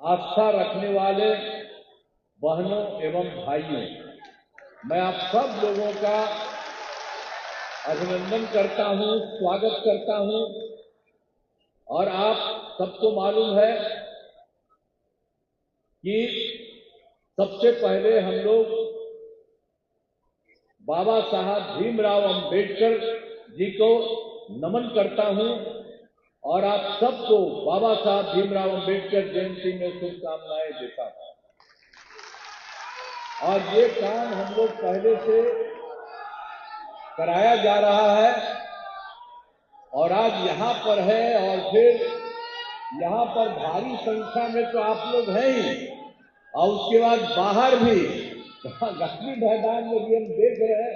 आस्था रखने वाले बहनों एवं भाइयों, मैं आप सब लोगों का अभिनंदन करता हूं, स्वागत करता हूं। और आप सबको मालूम है कि सबसे पहले हम लोग बाबा साहब भीमराव अंबेडकर जी को नमन करता हूं और आप सबको बाबा साहब भीमराव अंबेडकर जयंती में शुभकामनाएं देता हूं। और ये काम हम लोग पहले से कराया जा रहा है और आज यहाँ पर है और फिर यहाँ पर भारी संख्या में तो आप लोग हैं ही, और उसके बाद बाहर भी गांधी मैदान में भी हम देख रहे हैं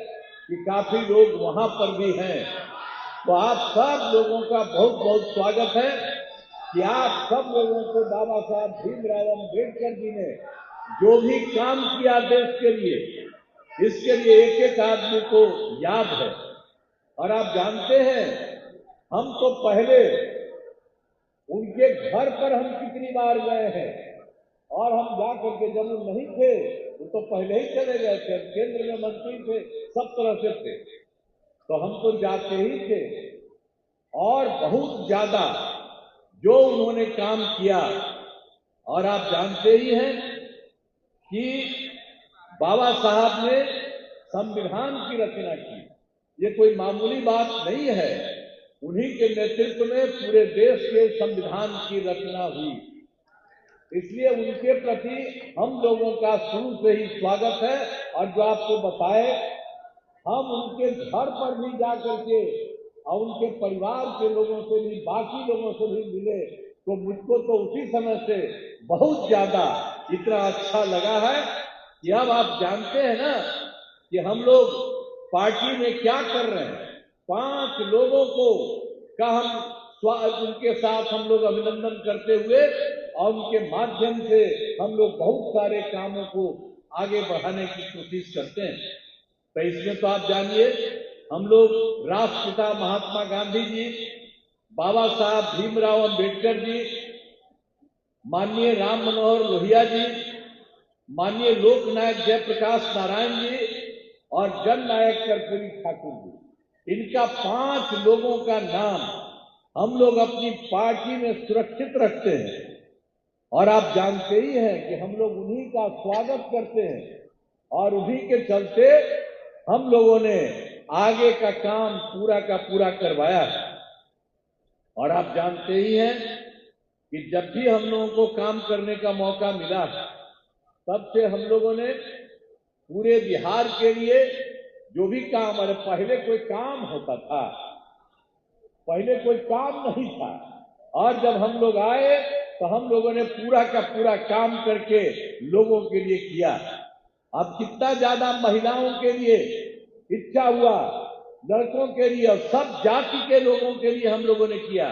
कि काफी लोग वहां पर भी हैं। तो आप सब लोगों का बहुत बहुत स्वागत है कि आप सब लोगों को बाबा साहब भीमराव अंबेडकर जी ने जो भी काम किया देश के लिए, इसके लिए एक एक आदमी को याद है। और आप जानते हैं, हम तो पहले उनके घर पर हम कितनी बार गए हैं और हम जाकर के जब वो नहीं थे वो तो पहले ही चले गए थे, केंद्र में मंत्री थे, सब तरह से थे, तो हम तो जाते ही थे। और बहुत ज्यादा जो उन्होंने काम किया, और आप जानते ही हैं कि बाबा साहब ने संविधान की रचना की। ये कोई मामूली बात नहीं है, उन्हीं के नेतृत्व में पूरे देश के संविधान की रचना हुई। इसलिए उनके प्रति हम लोगों का शुरू से ही स्वागत है। और जो आपको बताए, हम उनके घर पर भी जाकर के और उनके परिवार के लोगों से भी, बाकी लोगों से भी मिले, तो मुझको तो उसी समय से बहुत ज्यादा इतना अच्छा लगा है कि अब आप जानते हैं ना कि हम लोग पार्टी में क्या कर रहे हैं। 5 लोगों को का हम उनके साथ हम लोग अभिनंदन करते हुए और उनके माध्यम से हम लोग बहुत सारे कामों को आगे बढ़ाने की कोशिश करते हैं। तो इसमें तो आप जानिए, हम लोग राष्ट्रपिता महात्मा गांधी जी, बाबा साहब भीमराव अंबेडकर जी, माननीय राम मनोहर लोहिया जी, माननीय लोकनायक जयप्रकाश नारायण जी और जननायक कर्पूरी ठाकुर जी, इनका 5 लोगों का नाम हम लोग अपनी पार्टी में सुरक्षित रखते हैं। और आप जानते ही हैं कि हम लोग उन्हीं का स्वागत करते हैं और उन्हीं के चलते हम लोगों ने आगे का काम पूरा का पूरा करवाया है। और आप जानते ही हैं कि जब भी हम लोगों को काम करने का मौका मिला, तब से हम लोगों ने पूरे बिहार के लिए जो भी काम, अरे पहले कोई काम होता था, पहले कोई काम नहीं था, और जब हम लोग आए तो हम लोगों ने पूरा का पूरा काम करके लोगों के लिए किया। अब कितना ज्यादा महिलाओं के लिए इच्छा हुआ, लड़कों के लिए और सब जाति के लोगों के लिए हम लोगों ने किया।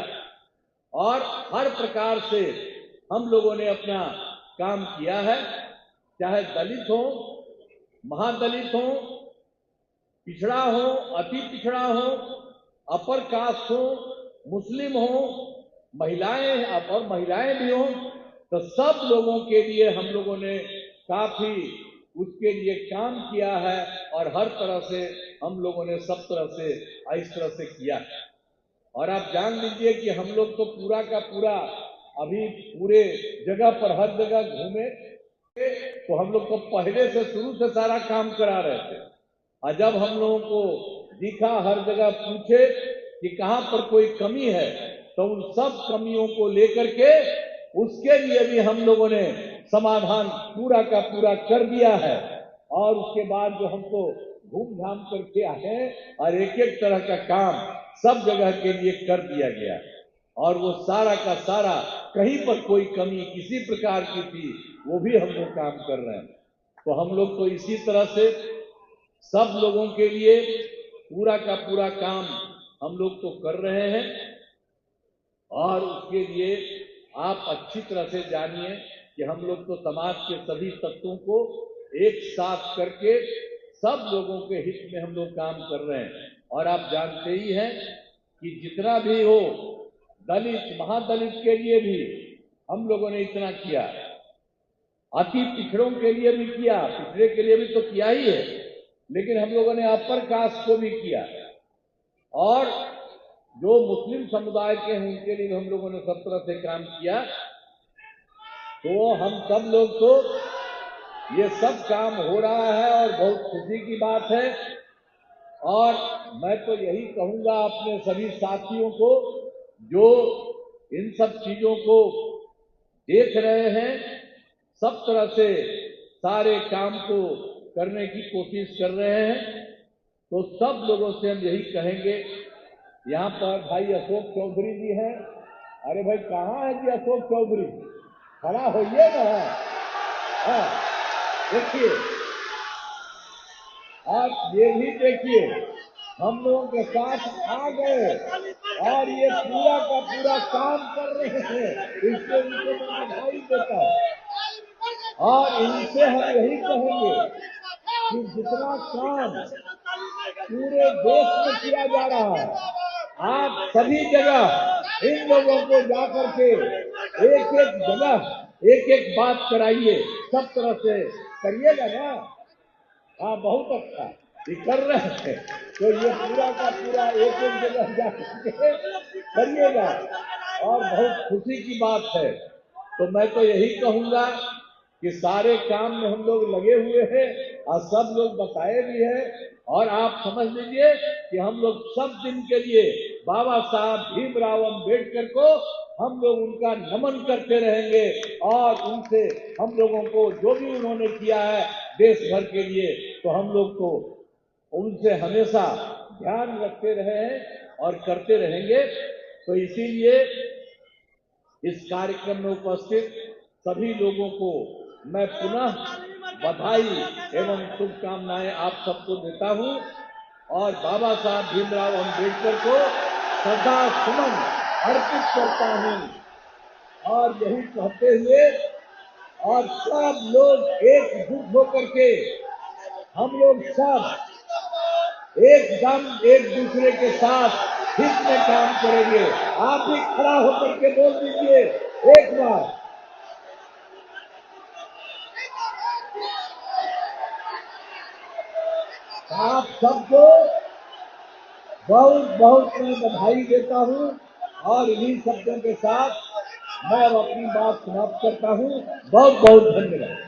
और हर प्रकार से हम लोगों ने अपना काम किया है, चाहे दलित हो, महादलित हो, पिछड़ा हो, अति पिछड़ा हो, अपर कास्ट हो, मुस्लिम हो, महिलाएं और महिलाएं भी हो, तो सब लोगों के लिए हम लोगों ने काफी उसके लिए काम किया है। और हर तरह से हम लोगों ने सब तरह से इस तरह से किया है। और आप जान लीजिए कि हम लोग तो पूरा का पूरा अभी पूरे जगह पर हर जगह घूमे, तो हम लोग तो पहले से शुरू से सारा काम करा रहे थे। और जब हम लोगों को दिखा, हर जगह पूछे कि कहां पर कोई कमी है, तो उन सब कमियों को लेकर के उसके लिए भी हम लोगों ने समाधान पूरा का पूरा कर दिया है। और उसके बाद जो हमको घूम-घाम करके आए और एक एक तरह का काम सब जगह के लिए कर दिया गया, और वो सारा का सारा कहीं पर कोई कमी किसी प्रकार की थी वो भी हम लोग काम कर रहे हैं। तो हम लोग तो इसी तरह से सब लोगों के लिए पूरा का पूरा काम हम लोग तो कर रहे हैं। और उसके लिए आप अच्छी तरह से जानिए कि हम लोग तो समाज के सभी तत्वों को एक साथ करके सब लोगों के हित में हम लोग काम कर रहे हैं। और आप जानते ही हैं कि जितना भी हो, दलित महादलित के लिए भी हम लोगों ने इतना किया। अति पिछड़ों के लिए भी किया, पिछड़े के लिए भी तो किया ही है, लेकिन हम लोगों ने अपर कास्ट को भी किया, और जो मुस्लिम समुदाय के हैं उनके लिए हम लोगों ने सब तरह से काम किया। तो हम सब लोग तो ये सब काम हो रहा है और बहुत खुशी की बात है। और मैं तो यही कहूंगा अपने सभी साथियों को जो इन सब चीजों को देख रहे हैं, सब तरह से सारे काम को करने की कोशिश कर रहे हैं, तो सब लोगों से हम यही कहेंगे। यहाँ पर भाई अशोक चौधरी जी हैं। अरे भाई कहाँ है जी अशोक चौधरी? खड़ा होइए ना। हाँ, देखिए, आप ये भी देखिए, हम लोगों के साथ आ गए और ये पूरा का पूरा काम कर रहे हैं, इससे उनको मैं बधाई देता हूँ। और इनसे हम यही कहेंगे कि जितना काम पूरे देश में किया जा रहा है, आप सभी जगह इन लोगों को जाकर के एक एक जगह एक एक बात कराइए, सब तरह से करिएगा ना। हाँ, बहुत अच्छा ये कर रहे थे, तो ये पूरा का पूरा एक एक जगह जाकर करिएगा, और बहुत खुशी की बात है। तो मैं तो यही कहूंगा कि सारे काम में हम लोग लगे हुए हैं और सब लोग बताए भी हैं, और आप समझ लीजिए कि हम लोग सब दिन के लिए बाबा साहब भीमराव अंबेडकर को हम लोग उनका नमन करते रहेंगे, और उनसे हम लोगों को जो भी उन्होंने किया है देश भर के लिए, तो हम लोग को उनसे हमेशा ध्यान रखते रहे हैं और करते रहेंगे। तो इसीलिए इस कार्यक्रम में उपस्थित सभी लोगों को मैं पुनः बधाई एवं शुभकामनाएं आप सबको देता हूं, और बाबा साहब भीमराव अंबेडकर को श्रद्धा सुमन अर्पित करता हूं, और यही कहते हुए और सब लोग एकजुट होकर के हम लोग सब एकदम एक दूसरे के साथ हित में काम करेंगे। आप भी खड़ा होकर के बोल दीजिए एक बार। आप सबको बहुत बहुत मैं बधाई देता हूं, और इन्हीं शब्दों के साथ मैं अब अपनी बात समाप्त करता हूं। बहुत बहुत धन्यवाद।